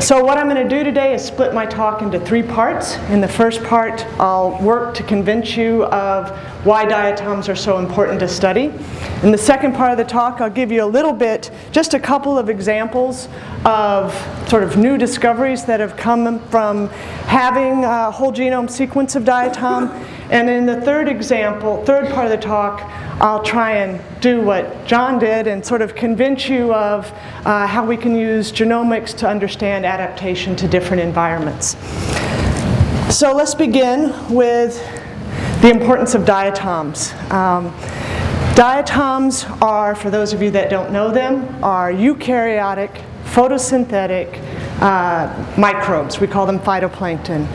So what I'm going to do today is split my talk into 3 parts. In the first part, I'll work to convince you of why diatoms are so important to study. In the second part of the talk, I'll give you a little bit, just a couple of examples of sort of new discoveries that have come from having a whole genome sequence of diatom. And in the third part of the talk, I'll try and do what John did and sort of convince you of how we can use genomics to understand adaptation to different environments. So let's begin with the importance of diatoms. Diatoms are, for those of you that don't know them, are eukaryotic, photosynthetic microbes. We call them phytoplankton.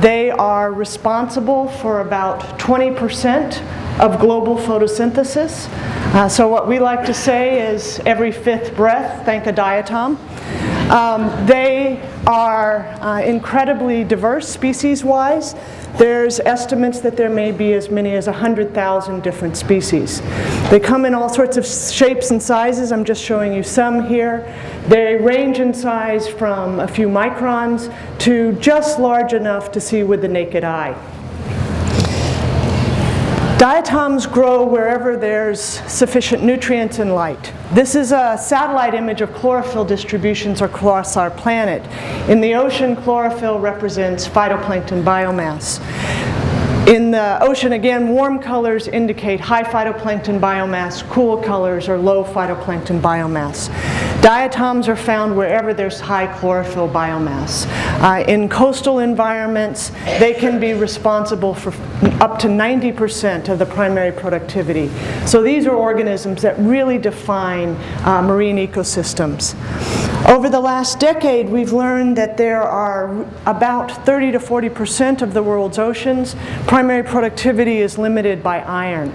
They are responsible for about 20% of global photosynthesis. So what we like to say is every 5th breath, thank a diatom. They are incredibly diverse species-wise. There's estimates that there may be as many as 100,000 different species. They come in all sorts of shapes and sizes. I'm just showing you some here. They range in size from a few microns to just large enough to see with the naked eye. Diatoms grow wherever there's sufficient nutrients and light. This is a satellite image of chlorophyll distributions across our planet. In the ocean, chlorophyll represents phytoplankton biomass. In the ocean, again, warm colors indicate high phytoplankton biomass, cool colors are low phytoplankton biomass. Diatoms are found wherever there's high chlorophyll biomass. In coastal environments, they can be responsible for up to 90% of the primary productivity. So these are organisms that really define marine ecosystems. Over the last decade, we've learned that there are about 30 to 40% of the world's oceans. Primary productivity is limited by iron.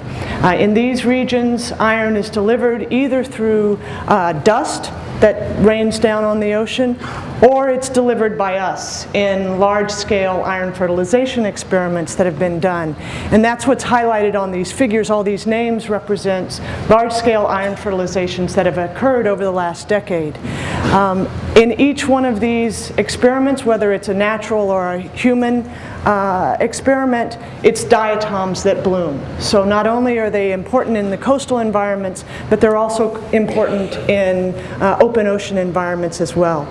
In these regions, iron is delivered either through dust that rains down on the ocean, or it's delivered by us in large-scale iron fertilization experiments that have been done. And that's what's highlighted on these figures. All these names represent large-scale iron fertilizations that have occurred over the last decade. In each one of these experiments, whether it's a natural or a human experiment, it's diatoms that bloom. So not only are they important in the coastal environments, but they're also important in open ocean environments as well.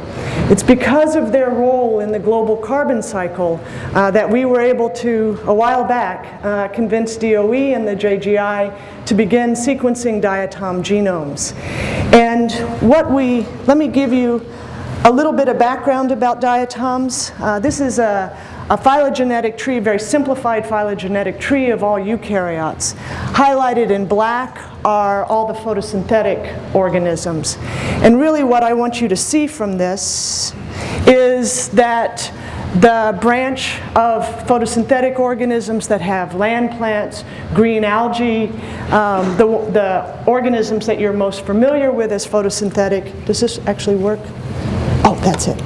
It's because of their role in the global carbon cycle that we were able to, a while back, convince DOE and the JGI to begin sequencing diatom genomes. And let me give you a little bit of background about diatoms. This is a phylogenetic tree, a very simplified phylogenetic tree of all eukaryotes. Highlighted in black are all the photosynthetic organisms. And really what I want you to see from this is that the branch of photosynthetic organisms that have land plants, green algae, the organisms that you're most familiar with as photosynthetic. Does this actually work? Oh, that's it.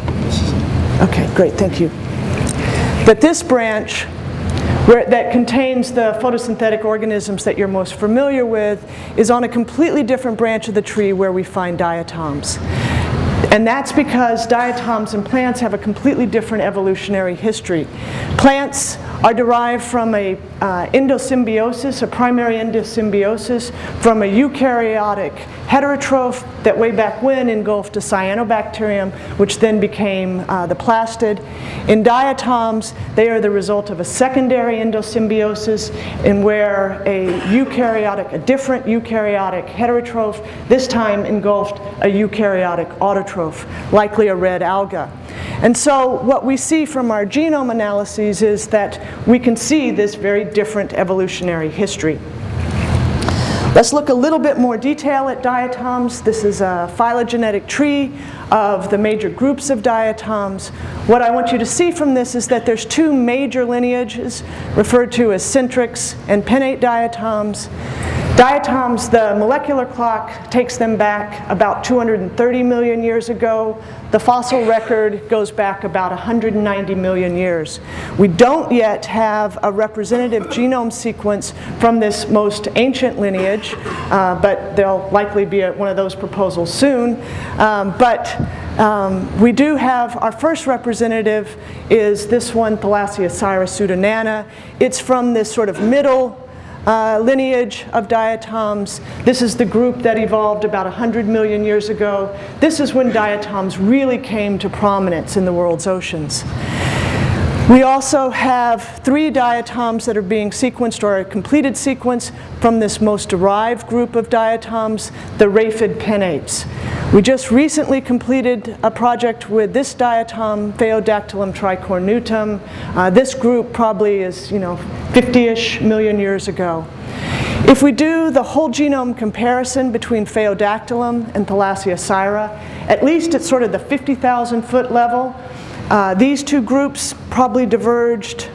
Okay, great, thank you. That this branch that contains the photosynthetic organisms that you're most familiar with is on a completely different branch of the tree where we find diatoms. And that's because diatoms and plants have a completely different evolutionary history. Plants are derived from a endosymbiosis, a primary endosymbiosis from a eukaryotic heterotroph that way back when engulfed a cyanobacterium, which then became the plastid. In diatoms, they are the result of a secondary endosymbiosis in where a different eukaryotic heterotroph, this time engulfed a eukaryotic autotroph, likely a red alga. And so what we see from our genome analyses is that we can see this very different evolutionary history. Let's look a little bit more detail at diatoms. This is a phylogenetic tree of the major groups of diatoms. What I want you to see from this is that there's 2 major lineages referred to as centrics and pinnate diatoms. Diatoms, the molecular clock takes them back about 230 million years ago. The fossil record goes back about 190 million years. We don't yet have a representative genome sequence from this most ancient lineage, but there'll likely be one of those proposals soon. But We do have, our first representative is this one, Thalassiocyra pseudonana. It's from this sort of middle lineage of diatoms. This is the group that evolved about 100 million years ago. This is when diatoms really came to prominence in the world's oceans. We also have 3 diatoms that are being sequenced, or a completed sequence, from this most derived group of diatoms, the raphid pinnates. We just recently completed a project with this diatom, Phaeodactylum tricornutum. This group probably is, 50-ish million years ago. If we do the whole genome comparison between Phaeodactylum and Thalassiocyra, at least at sort of the 50,000 foot level, these two groups probably diverged,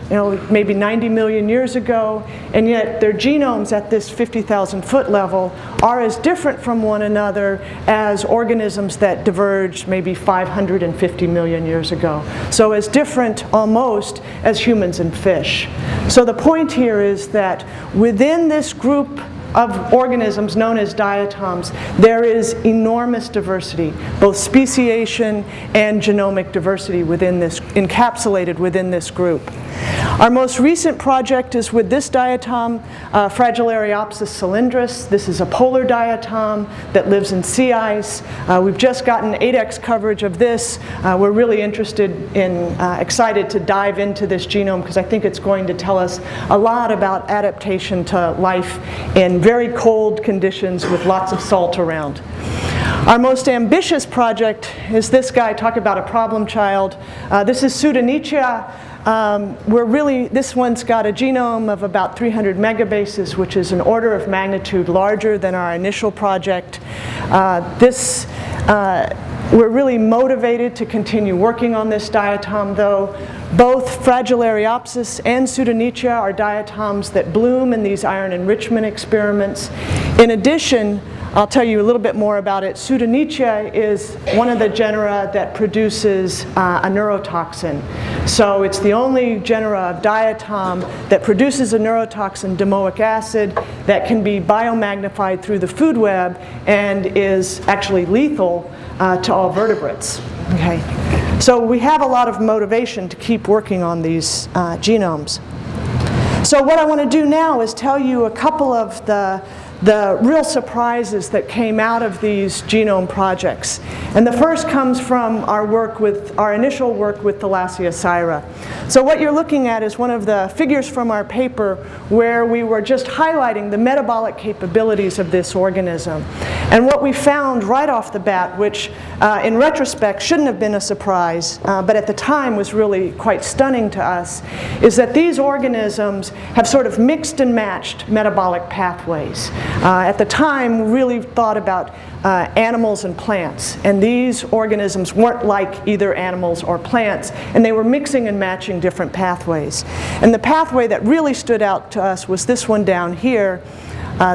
maybe 90 million years ago, and yet their genomes at this 50,000 foot level are as different from one another as organisms that diverged maybe 550 million years ago. So as different almost as humans and fish. So the point here is that within this group of organisms known as diatoms, there is enormous diversity, both speciation and genomic diversity within this, encapsulated within this group. Our most recent project is with this diatom, Fragilariopsis cylindris. This is a polar diatom that lives in sea ice. We've just gotten 8x coverage of this. We're really interested in, excited to dive into this genome because I think it's going to tell us a lot about adaptation to life in very cold conditions with lots of salt around. Our most ambitious project is this guy. Talk about a problem child. This is Pseudonychia. This one's got a genome of about 300 megabases, which is an order of magnitude larger than our initial project. We're really motivated to continue working on this diatom, though. Both Fragilariopsis and Pseudonychia are diatoms that bloom in these iron enrichment experiments. In addition, I'll tell you a little bit more about it. Pseudonychia is one of the genera that produces a neurotoxin. So it's the only genera of diatom that produces a neurotoxin, domoic acid, that can be biomagnified through the food web and is actually lethal to all vertebrates. Okay. So we have a lot of motivation to keep working on these genomes. So what I want to do now is tell you a couple of the real surprises that came out of these genome projects. And the first comes from our initial work with Thalassiocyra. So what you're looking at is one of the figures from our paper where we were just highlighting the metabolic capabilities of this organism. And what we found right off the bat, which in retrospect shouldn't have been a surprise, but at the time was really quite stunning to us, is that these organisms have sort of mixed and matched metabolic pathways. At the time, we really thought about animals and plants, and these organisms weren't like either animals or plants, and they were mixing and matching different pathways. And the pathway that really stood out to us was this one down here.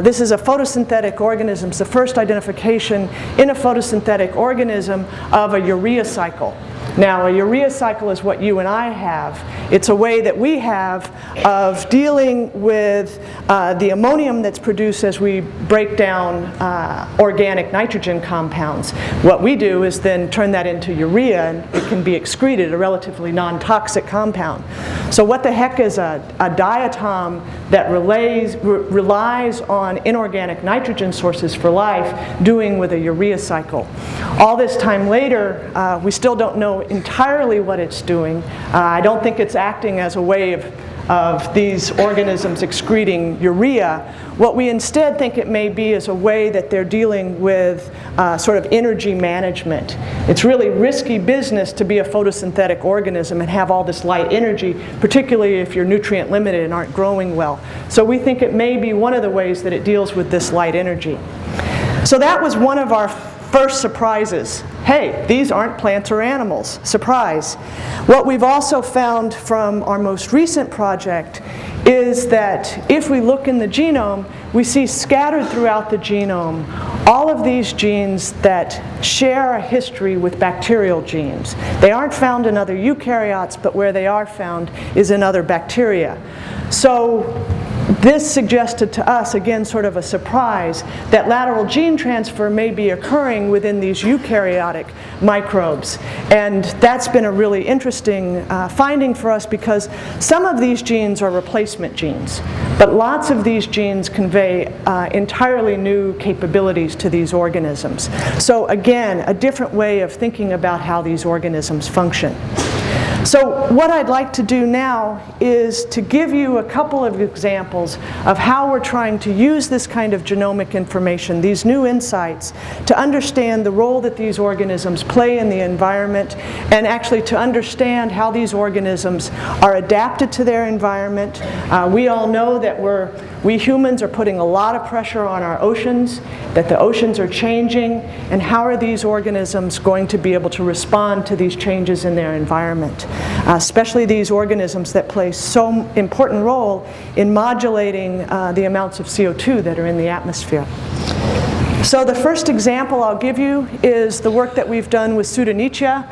This is a photosynthetic organism. It's the first identification in a photosynthetic organism of a urea cycle. Now, a urea cycle is what you and I have. It's a way that we have of dealing with the ammonium that's produced as we break down organic nitrogen compounds. What we do is then turn that into urea, and it can be excreted, a relatively non-toxic compound. So what the heck is a diatom that relies on inorganic nitrogen sources for life doing with a urea cycle? All this time later, we still don't know entirely what it's doing. I don't think it's acting as a way of these organisms excreting urea. What we instead think it may be is a way that they're dealing with sort of energy management. It's really risky business to be a photosynthetic organism and have all this light energy, particularly if you're nutrient limited and aren't growing well. So we think it may be one of the ways that it deals with this light energy. So that was one of our first surprises. Hey, these aren't plants or animals. Surprise. What we've also found from our most recent project is that if we look in the genome, we see scattered throughout the genome all of these genes that share a history with bacterial genes. They aren't found in other eukaryotes, but where they are found is in other bacteria. So this suggested to us, again, sort of a surprise, that lateral gene transfer may be occurring within these eukaryotic microbes. And that's been a really interesting finding for us, because some of these genes are replacement genes, but lots of these genes convey entirely new capabilities to these organisms. So again, a different way of thinking about how these organisms function. So what I'd like to do now is to give you a couple of examples of how we're trying to use this kind of genomic information, these new insights, to understand the role that these organisms play in the environment, and actually to understand how these organisms are adapted to their environment. We all know that we humans are putting a lot of pressure on our oceans, that the oceans are changing, and how are these organisms going to be able to respond to these changes in their environment? Especially these organisms that play so important role in modulating the amounts of CO2 that are in the atmosphere. So the first example I'll give you is the work that we've done with Pseudonychia.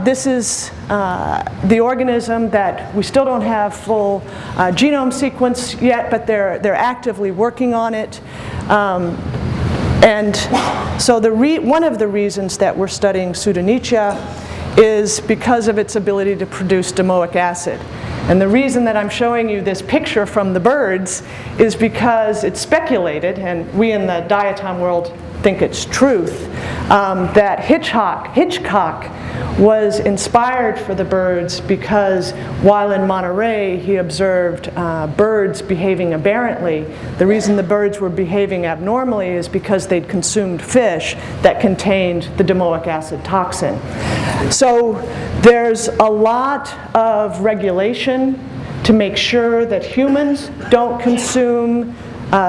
This is the organism that we still don't have full genome sequence yet, but they're actively working on it. And so one of the reasons that we're studying Pseudonychia is because of its ability to produce domoic acid. And the reason that I'm showing you this picture from the birds is because it's speculated, and we in the diatom world think it's truth, that Hitchcock was inspired for the birds because while in Monterey he observed birds behaving aberrantly. The reason the birds were behaving abnormally is because they'd consumed fish that contained the domoic acid toxin. So there's a lot of regulation to make sure that humans don't consume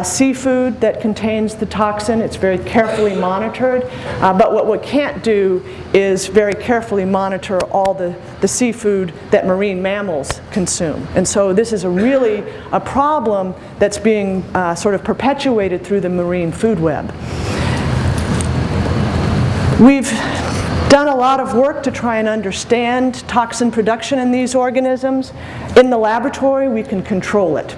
seafood that contains the toxin. It's very carefully monitored. But what we can't do is very carefully monitor all the seafood that marine mammals consume. And so this is really a problem that's being sort of perpetuated through the marine food web. We've done a lot of work to try and understand toxin production in these organisms. In the laboratory, we can control it.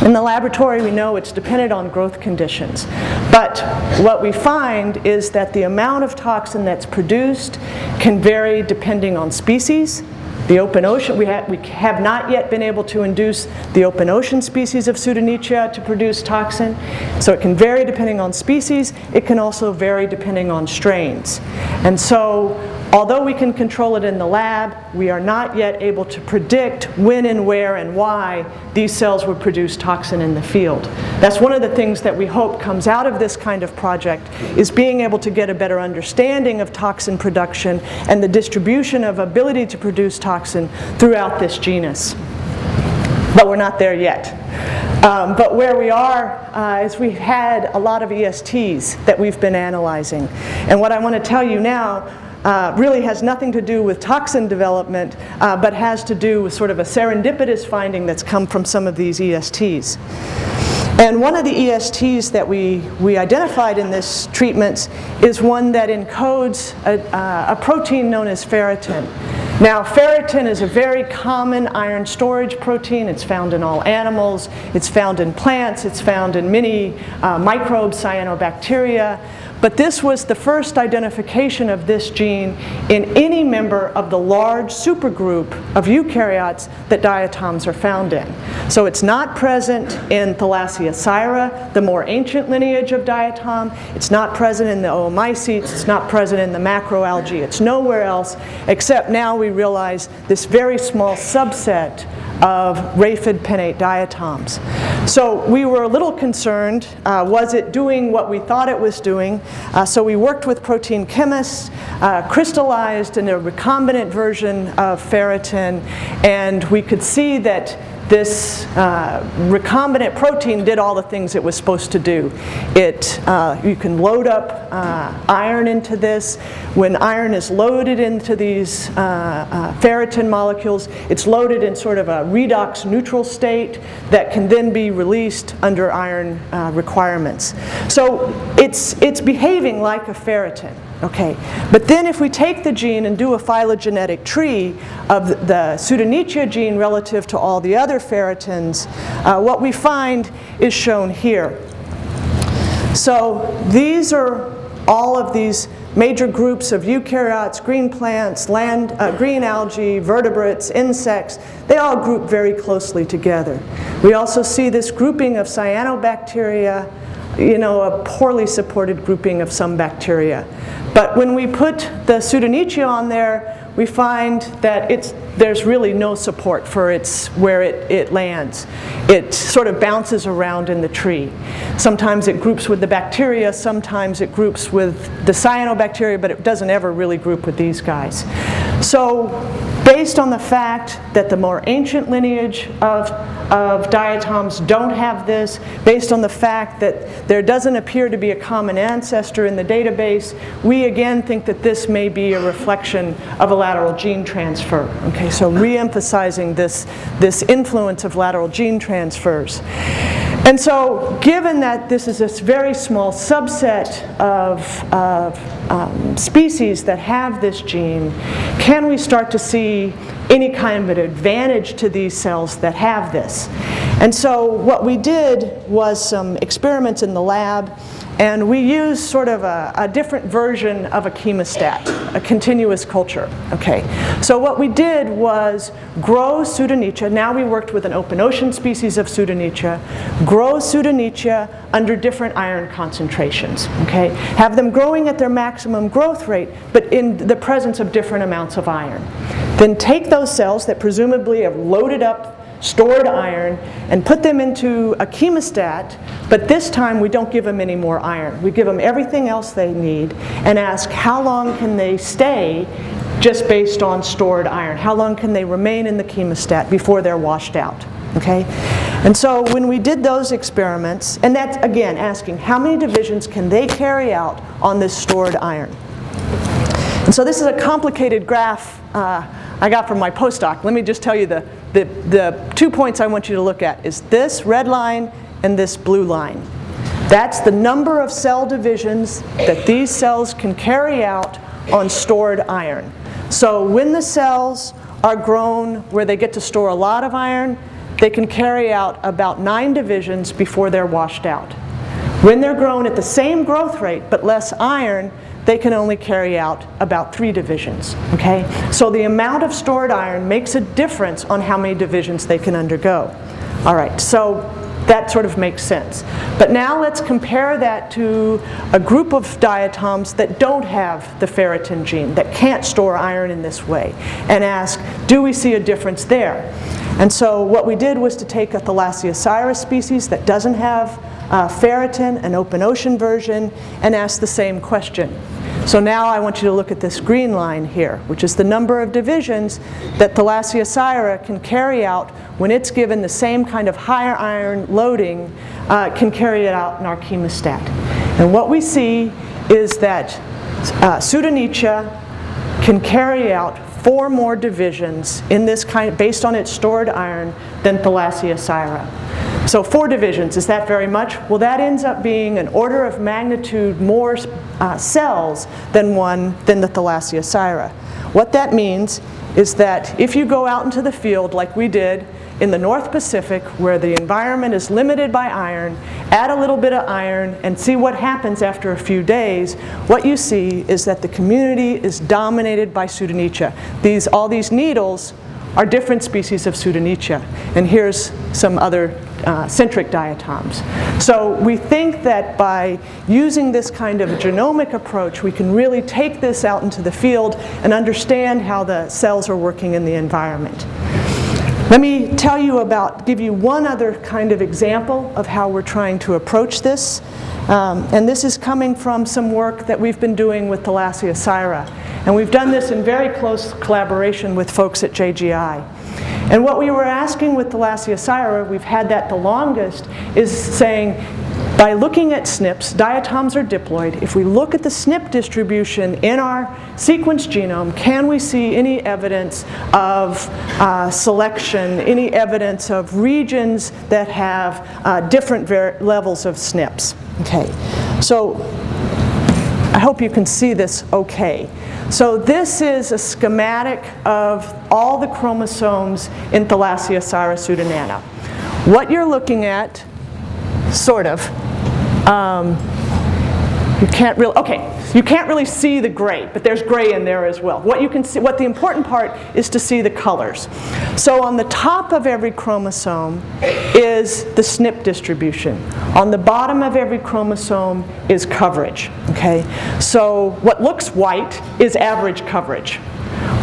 In the laboratory, we know it's dependent on growth conditions. But what we find is that the amount of toxin that's produced can vary depending on species. The open ocean, we have not yet been able to induce the open ocean species of Pseudonychia to produce toxin. So it can vary depending on species. It can also vary depending on strains. And so although we can control it in the lab, we are not yet able to predict when and where and why these cells would produce toxin in the field. That's one of the things that we hope comes out of this kind of project, is being able to get a better understanding of toxin production and the distribution of ability to produce toxin throughout this genus. But we're not there yet. But where we are is we've had a lot of ESTs that we've been analyzing. And what I want to tell you now really has nothing to do with toxin development, but has to do with sort of a serendipitous finding that's come from some of these ESTs. And one of the ESTs that we identified in this treatment is one that encodes a protein known as ferritin. Now, ferritin is a very common iron storage protein. It's found in all animals. It's found in plants. It's found in many microbes, cyanobacteria. But this was the first identification of this gene in any member of the large supergroup of eukaryotes that diatoms are found in. So it's not present in Thalassiocyra, the more ancient lineage of diatom. It's not present in the oomycetes. It's not present in the macroalgae. It's nowhere else, except now we realize this very small subset of raphid pinnate diatoms. So we were a little concerned, was it doing what we thought it was doing? So we worked with protein chemists, crystallized in a recombinant version of ferritin, and we could see that this recombinant protein did all the things it was supposed to do. You can load up iron into this. When iron is loaded into these ferritin molecules, it's loaded in sort of a redox neutral state that can then be released under iron requirements. So it's behaving like a ferritin. Okay. But then if we take the gene and do a phylogenetic tree of the Pseudonychia gene relative to all the other ferritins, what we find is shown here. So these are all of these major groups of eukaryotes, green plants, green algae, vertebrates, insects. They all group very closely together. We also see this grouping of cyanobacteria, a poorly supported grouping of some bacteria. But when we put the Pseudonychia on there, we find that there's really no support for where it lands. It sort of bounces around in the tree. Sometimes it groups with the bacteria, sometimes it groups with the cyanobacteria, but it doesn't ever really group with these guys. So based on the fact that the more ancient lineage of diatoms don't have this, based on the fact that there doesn't appear to be a common ancestor in the database, we again think that this may be a reflection of a lateral gene transfer. Okay, so re-emphasizing this influence of lateral gene transfers. And so given that this is a very small subset of species that have this gene, can we start to see any kind of an advantage to these cells that have this? And so what we did was some experiments in the lab, and we used sort of a different version of a chemostat, a continuous culture. Okay, so what we did was grow Pseudonychia. Now we worked with an open ocean species of Pseudonychia, grow Pseudonychia under different iron concentrations. Okay, have them growing at their maximum growth rate, but in the presence of different amounts of iron. Then take those cells that presumably have loaded up stored iron and put them into a chemostat, but this time we don't give them any more iron. We give them everything else they need and ask how long can they stay just based on stored iron? How long can they remain in the chemostat before they're washed out? Okay? And so when we did those experiments, and that's again asking how many divisions can they carry out on this stored iron? And so this is a complicated graph I got from my postdoc. Let me just tell you the 2 points I want you to look at is this red line and this blue line. That's the number of cell divisions that these cells can carry out on stored iron. So when the cells are grown where they get to store a lot of iron, they can carry out about 9 divisions before they're washed out. When they're grown at the same growth rate but less iron, they can only carry out about 3 divisions. Okay? So the amount of stored iron makes a difference on how many divisions they can undergo. All right, so that sort of makes sense. But now let's compare that to a group of diatoms that don't have the ferritin gene, that can't store iron in this way, and ask, do we see a difference there? And so what we did was to take a Thalassioceras species that doesn't have ferritin, an open ocean version, and ask the same question. So now I want you to look at this green line here, which is the number of divisions that Thalassioceras can carry out when it's given the same kind of higher iron loading, can carry it out in our chemostat. And what we see is that Pseudonychia can carry out 4 more divisions in this kind, based on its stored iron, than Thalassioceras. So 4 divisions, is that very much? Well, that ends up being an order of magnitude more cells than the Thalassioceras. What that means is that if you go out into the field like we did in the North Pacific, where the environment is limited by iron, add a little bit of iron and see what happens after a few days, what you see is that the community is dominated by Pseudonychia. All these needles are different species of Pseudonychia. And here's some other centric diatoms. So we think that by using this kind of a genomic approach, we can really take this out into the field and understand how the cells are working in the environment. Let me give you one other kind of example of how we're trying to approach this. And this is coming from some work that we've been doing with Thalassioceras. And we've done this in very close collaboration with folks at JGI. And what we were asking with Thalassioceras, we've had that the longest, is saying, by looking at SNPs, diatoms are diploid. If we look at the SNP distribution in our sequence genome, can we see any evidence of selection, any evidence of regions that have different levels of SNPs? Okay, so I hope you can see this okay. So this is a schematic of all the chromosomes in Thalassiocyra pseudonana. What you're looking at, sort of, you can't really see the gray, but there's gray in there as well. What you can see, what the important part is to see the colors. So on the top of every chromosome is the SNP distribution. On the bottom of every chromosome is coverage. Okay? So what looks white is average coverage.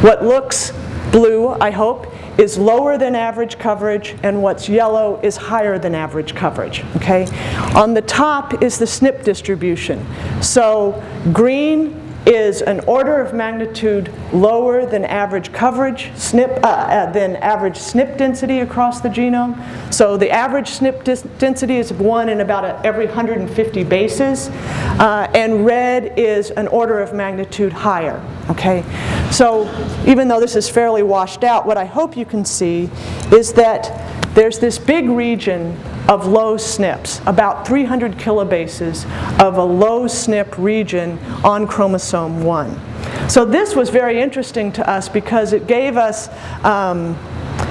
What looks blue, I hope, is lower than average coverage, and what's yellow is higher than average coverage. Okay? On the top is the SNP distribution. So green is an order of magnitude lower than average coverage than average SNP density across the genome. So the average SNP density is 1 in about every 150 bases, and red is an order of magnitude higher. Okay, so even though this is fairly washed out, what I hope you can see is that there's this big region of low SNPs, about 300 kilobases of a low SNP region on chromosome 1. So this was very interesting to us because it gave us,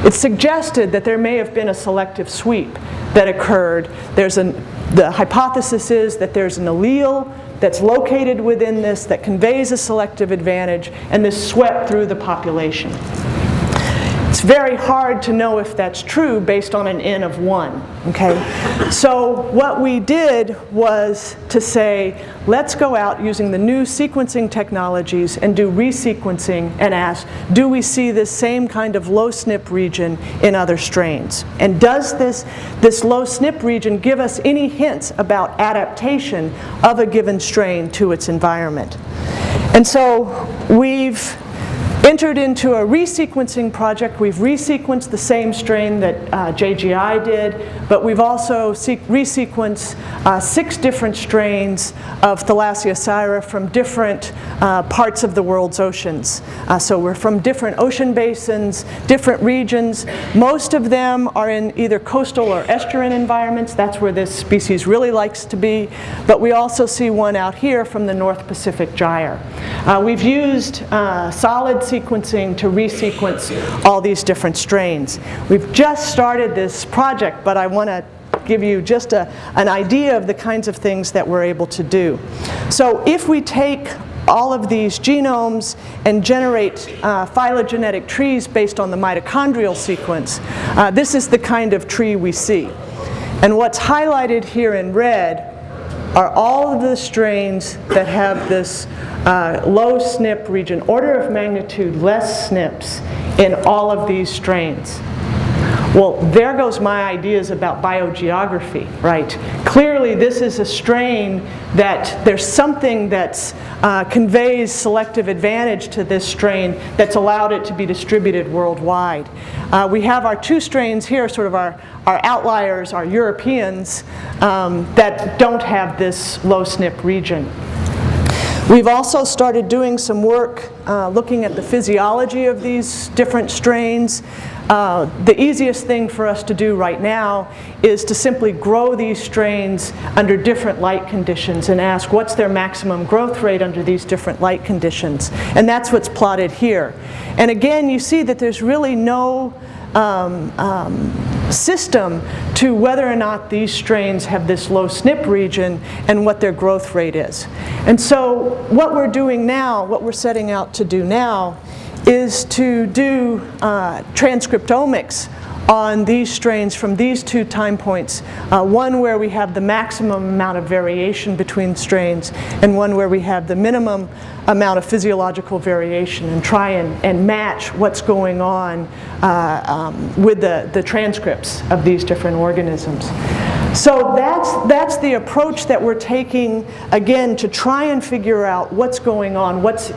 it suggested that there may have been a selective sweep that occurred. The hypothesis is that there's an allele that's located within this that conveys a selective advantage, and this swept through the population. It's very hard to know if that's true based on an N of 1. Okay? So what we did was to say, let's go out using the new sequencing technologies and do resequencing and ask, do we see this same kind of low SNP region in other strains? And does this low SNP region give us any hints about adaptation of a given strain to its environment? And so we've entered into a resequencing project. We've resequenced the same strain that JGI did, but we've also resequenced 6 different strains of Thalassiocyra from different parts of the world's oceans. So we're from different ocean basins, different regions. Most of them are in either coastal or estuarine environments. That's where this species really likes to be. But we also see one out here from the North Pacific Gyre. We've used solid sequencing to resequence all these different strains. We've just started this project, but I want to give you just an idea of the kinds of things that we're able to do. So if we take all of these genomes and generate phylogenetic trees based on the mitochondrial sequence, this is the kind of tree we see. And what's highlighted here in red are all of the strains that have this low SNP region, order of magnitude less SNPs in all of these strains. Well, there goes my ideas about biogeography, right? Clearly this is a strain that there's something that conveys selective advantage to this strain that's allowed it to be distributed worldwide. We have our 2 strains here, sort of our outliers, our Europeans, that don't have this low SNP region. We've also started doing some work looking at the physiology of these different strains. The easiest thing for us to do right now is to simply grow these strains under different light conditions and ask what's their maximum growth rate under these different light conditions. And that's what's plotted here. And again, you see that there's really no system to whether or not these strains have this low SNP region and what their growth rate is. And so what we're doing now, what we're setting out to do now, is to do transcriptomics on these strains from these 2 time points, one where we have the maximum amount of variation between strains and one where we have the minimum amount of physiological variation, and try and match what's going on with the transcripts of these different organisms. So that's the approach that we're taking, again, to try and figure out what's going on, what's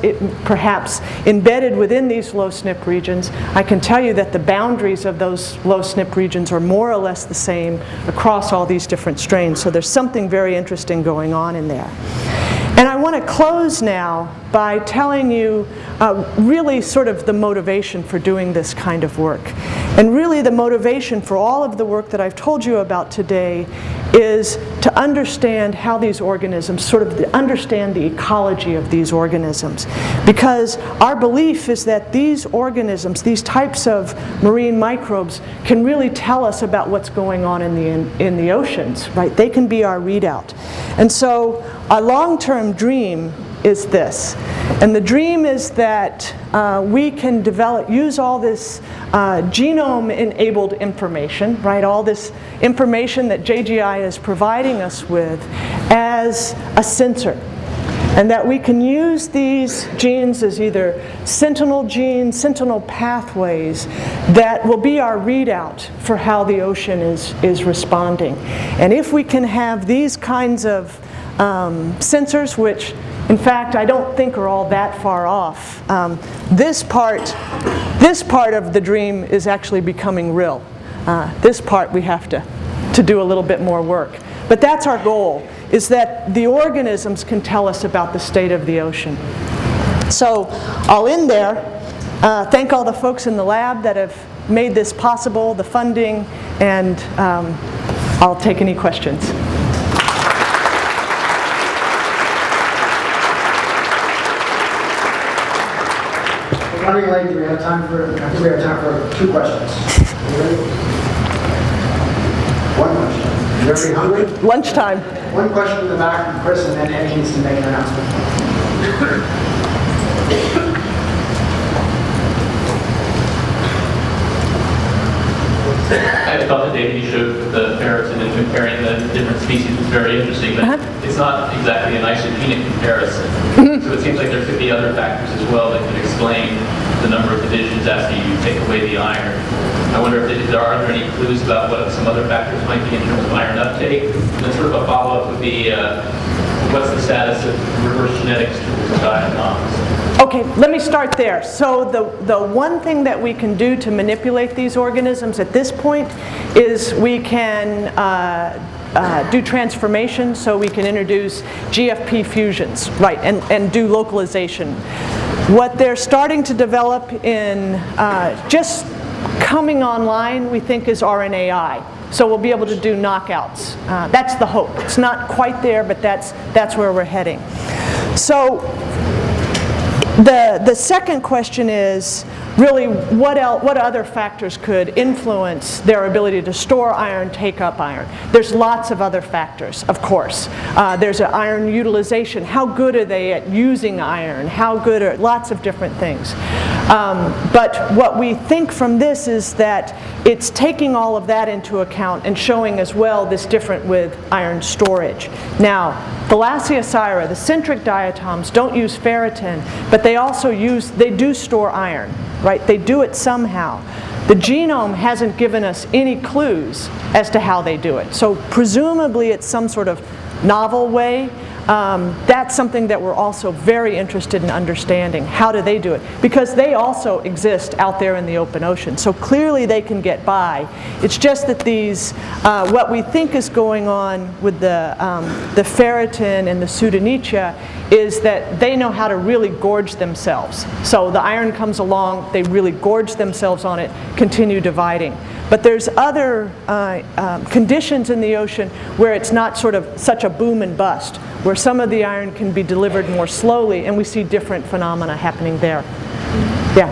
perhaps embedded within these low SNP regions. I can tell you that the boundaries of those low SNP regions are more or less the same across all these different strains. So there's something very interesting going on in there. And I want want to close now by telling you really sort of the motivation for doing this kind of work. And really the motivation for all of the work that I've told you about today is to understand how these organisms, sort of understand the ecology of these organisms. Because our belief is that these organisms, these types of marine microbes, can really tell us about what's going on in the oceans, right? They can be our readout. And so our long-term dream is this. And the dream is that we can use all this genome-enabled information, right, all this information that JGI is providing us with as a sensor. And that we can use these genes as either sentinel genes, sentinel pathways that will be our readout for how the ocean is responding. And if we can have these kinds of sensors, which in fact I don't think are all that far off, this part of the dream is actually becoming real. This part we have to do a little bit more work. But that's our goal, is that the organisms can tell us about the state of the ocean. So I'll end there. Thank all the folks in the lab that have made this possible, the funding, and I'll take any questions. We're running late. I think we have time for 2 questions. One question. Is everybody hungry? Lunchtime. One question in the back from Chris, and then Annie needs to make an announcement. I thought the data you showed with the ferritin and comparing the different species was very interesting, but it's not exactly an isogenic comparison. So it seems like there could be other factors as well that could explain the number of divisions after you take away the iron. I wonder if there are any clues about what some other factors might be in terms of iron uptake. And then sort of a follow-up would be, what's the status of reverse genetics tools and diatoms? Okay, let me start there. So the one thing that we can do to manipulate these organisms at this point is we can do transformation, so we can introduce GFP fusions, right, and do localization. What they're starting to develop in just coming online, we think, is RNAi. So we'll be able to do knockouts. That's the hope. It's not quite there, but that's where we're heading. So the second question is really what other factors could influence their ability to store iron, take up iron. There's lots of other factors, of course. There's an iron utilization. How good are they at using iron? How good are lots of different things. But what we think from this is that it's taking all of that into account and showing as well this different with iron storage. Now, Thalassiocyra, the centric diatoms, don't use ferritin, but they also do store iron, right? They do it somehow. The genome hasn't given us any clues as to how they do it. So presumably it's some sort of novel way. That's something that we're also very interested in understanding. How do they do it? Because they also exist out there in the open ocean. So clearly they can get by. It's just that these, what we think is going on with the ferritin and the pseudonychia is that they know how to really gorge themselves. So the iron comes along, they really gorge themselves on it, continue dividing. But there's other conditions in the ocean where it's not sort of such a boom and bust, where some of the iron can be delivered more slowly, and we see different phenomena happening there.